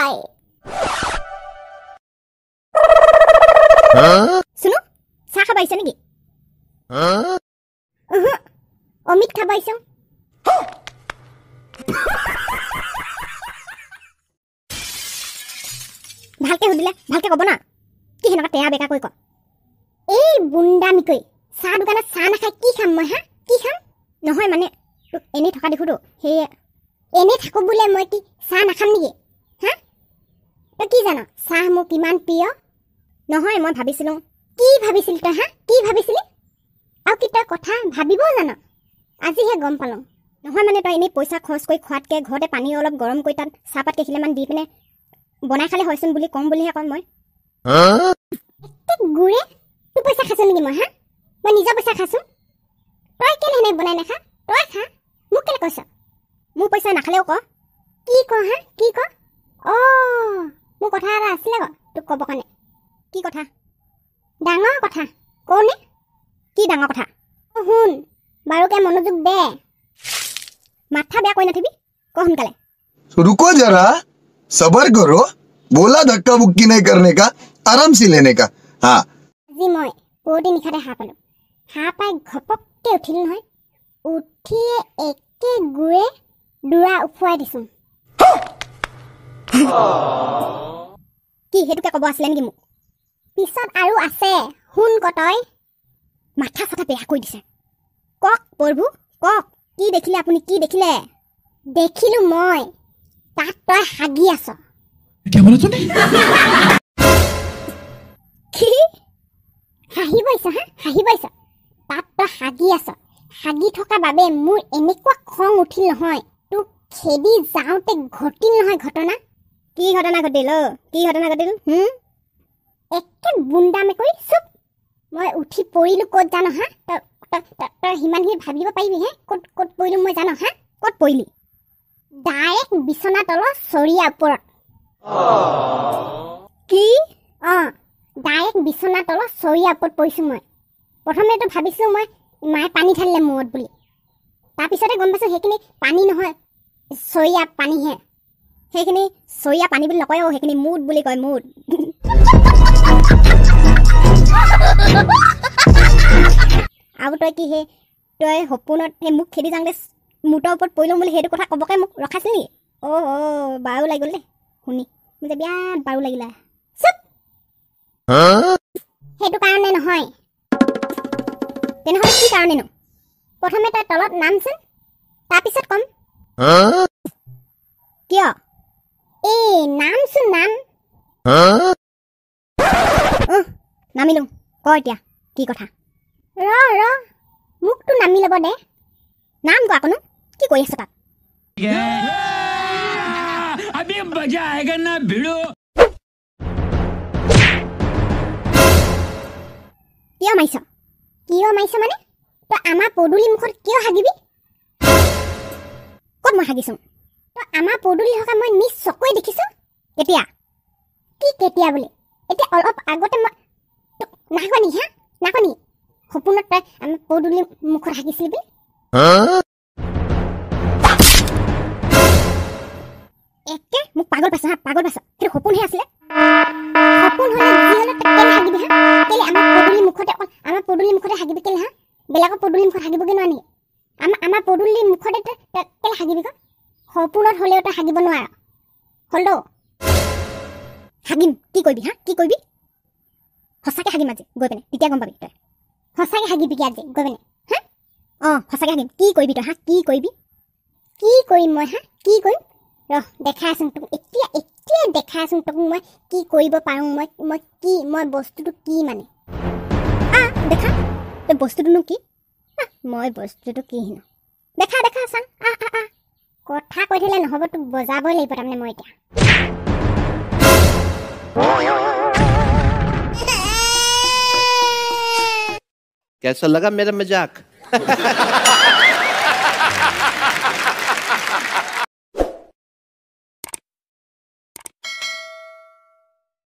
যায় শুনো চাহ খাব আহিছে নেকি অমিত খাব আহিছ ভালকে সুধিলে ভালকে কব না কি সেনেকুৱা তেয়া বেকা কৈ ক এই বুন্দামিকৈ চাহ দোকানত চাহ নাখাই কি খাম মই হা কি খাম নহয় মানে তোক এনেই থকা দেখোতো সেয়ে এনেই থাকো বোলে মই কি চাহ নাখাম নেকি হা তই কি জান চাহ মোৰ কিমান প্ৰিয় নহয় মই ভাবিছিলোঁ কি ভাবিছিলি তই হা কি ভাবিছিলি আৰু কি তই কথা ভাবিবও জান আজিহে গম পালোঁ নহয় মানে তই এনেই পইচা খৰচ কৰি খোৱাতকৈ ঘৰতে পানী অলপ গৰম কৰি তাত চাহপাত কেইখিলামান দি পিনে বনাই খালে হয়চোন বুলি কম বুলিহে কম মই গুৰে তোৰ পইচা খাইছ নেকি মই হা মই নিজৰ পইচা খাইছোঁ তই কেলে সেনে বনাই নাখা তই খা মোক কেলে কৈছ মোৰ পইচা নাখালেও ক কি ক হা কি ক মোৰ কথা এটা আছিলে ক তোক ক'ব কাৰণে কি কথা ডাঙৰ কথা কওঁনে কি ডাঙৰ কথা শুন বাৰুকে মনোযোগ দে মাথা বেয়া কৈ নাথাকিবি ক সোনকালে रुको जरा सबर करो बोला धक्का बुक्की नहीं करने का आराम से लेने का हाँ আজি মই পুৱতি নিশাতে সাৰ পালোঁ সাৰ পাই ঘপককৈ উঠিলোঁ নহয় উঠিয়ে একে গুৰে দুৰা উফুৱাই দিছোঁ কি সেইটোকে ক'ব আছিলে নেকি মোক পিছত আৰু আছে শুন ক তই মাথা চাথা বেয়া কৰি দিছে কক প্ৰভু কক কি দেখিলে আপুনি কি দেখিলে দেখিলোঁ মই তাত তই হাগি আছ কি হাঁহি পাইছ হা হাঁহি পাইছ তাত তই হাগি আছ হাগি থকা বাবে মোৰ এনেকুৱা খং উঠিল নহয় তোক খেদি যাওঁতে ঘটিল নহয় ঘটনা কি ঘটনা ঘটিল কি ঘটনা ঘটিল একে বুন্দা মেকুৰী চুপ মই উঠি পৰিলোঁ ক'ত জানো হা তই সিমানখিনি ভাবিব পাৰিবি হে ক'ত ক'ত পৰিলোঁ মই জানো হা ক'ত পৰিলি ডাইৰেক্ট বিচনা তলৰ চৰিয়া ওপৰত কি ডাইৰেক্ট বিচনা তলৰ চৰিয়া ওপৰত পৰিছোঁ মই প্ৰথমেতো ভাবিছোঁ মই মায়ে পানী ঢালিলে মূৰত বুলি তাৰপিছতে গম পাইছোঁ সেইখিনি পানী নহয় চৰিয়া পানীহে সেইখিনি চৰিয়া পানী বুলি নকয় সেইখিনি মুড বুলি কয় মুড আৰু তই কি সেই তই সপোনত সেই মোক খেদি যাওঁতে মুঠৰ ওপৰত পৰিলোঁ বুলি সেইটো কথা ক'বকে মোক ৰখাইছিল নেকি বাৰো লাগি গ'ল দেই শুনি মোৰ যে বিৰাট বাৰো লাগিলে চুপ সেইটো কাৰণে নহয় তেনেহ'লে কি কাৰণেনো প্ৰথমে তই তলত নামচোন তাৰপিছত ক'ম কিয় এই নামচোন নাম নামিলোঁ ক এতিয়া কি কথা ৰ মোকতো নামি ল'ব দে নাম ক আকনো কি কৰি আছ তাত কিয় মাৰিছ মানে তই আমাৰ পদূলি মুখত কিয় হাগিবি ক'ত মই হাগিছোঁ তই আমাৰ পদূলি থকা মই নিজ চকুৱে দেখিছোঁ কেতিয়া কি কেতিয়া বুলি এতিয়া অলপ আগতে মই নাকনি হা নাকনি সপোনত তই আমাৰ পদূলি মুখত হাগিছিলি বুলি একে মোক পাগল পাইছ হা পাগল পাইছ সেইটো সপোনহে আছিলে সপোন হ'লে যি হ'লে তই কেলে হাগিবি হা কেলে আমাৰ পদূলি মুখতে আমাৰ পদূলি মুখতে হাগিবি কেলে হা বেলেগৰ পদূলি মুখত হাগিবগৈ নোৱাৰ নেকি আমাৰ পদূলি মুখতে তই কেলে হাগিবি ক সপোনত হ'লেও তই হাগিব নোৱাৰ হ'ল হাগিম কি কৰিবি হা কি কৰিবি সঁচাকৈ হাগিম আজি গৈ পিনে তেতিয়া গম পাবি তই সঁচাকৈ হাগিবি কি আজি গৈ পিনে হা সঁচাকৈ হাগিম কি কৰিবি তই হা কি কৰিবি কি কৰিম মই হা কি কৰিম দেখাচোন তোক এতিয়া দেখাচোন তোক মই কি কৰিব পাৰোঁ মই বস্তুটো কি মানে দেখা তই বস্তুটোনো কি মই বস্তুটো কি হেনো দেখা চাং কথা কৈ থাকিলে নহ'ব তোক বজাবই লাগিব তাৰমানে মই এতিয়া कैसा लगा मेरा मजाक